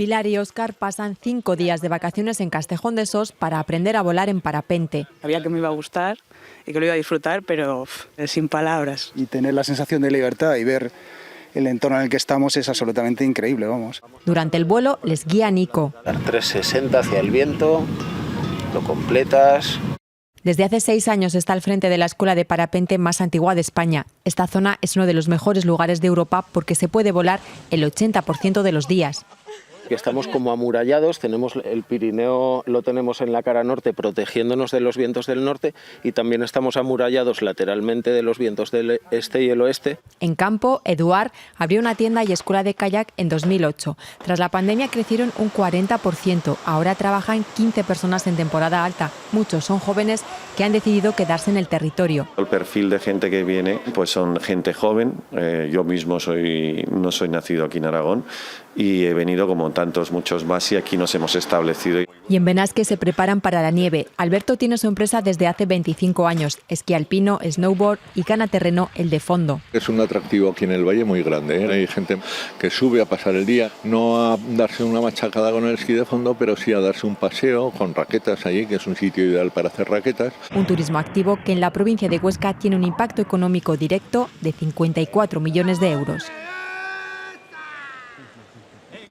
Pilar y Óscar pasan 5 días de vacaciones en Castejón de Sos para aprender a volar en parapente. Sabía que me iba a gustar y que lo iba a disfrutar, pero sin palabras. Y tener la sensación de libertad y ver el entorno en el que estamos es absolutamente increíble, vamos. Durante el vuelo les guía Nico. Dar 360 hacia el viento, lo completas. Desde hace 6 años está al frente de la escuela de parapente más antigua de España. Esta zona es uno de los mejores lugares de Europa porque se puede volar el 80% de los días. Que estamos como amurallados, tenemos el Pirineo, lo tenemos en la cara norte protegiéndonos de los vientos del norte y también estamos amurallados lateralmente de los vientos del este y el oeste. En campo, Eduard abrió una tienda y escuela de kayak en 2008. Tras la pandemia crecieron un 40%. Ahora trabajan 15 personas en temporada alta. Muchos son jóvenes que han decidido quedarse en el territorio. El perfil de gente que viene pues son gente joven. Yo mismo no soy nacido aquí en Aragón y he venido como muchos más y aquí nos hemos establecido. Y en Benasque se preparan para la nieve. Alberto tiene su empresa desde hace 25 años. Esquí alpino, snowboard y cana terreno, el de fondo. Es un atractivo aquí en el valle muy grande, ¿eh? Hay gente que sube a pasar el día, no a darse una machacada con el esquí de fondo, pero sí a darse un paseo con raquetas allí, que es un sitio ideal para hacer raquetas. Un turismo activo que en la provincia de Huesca tiene un impacto económico directo de 54 millones de euros.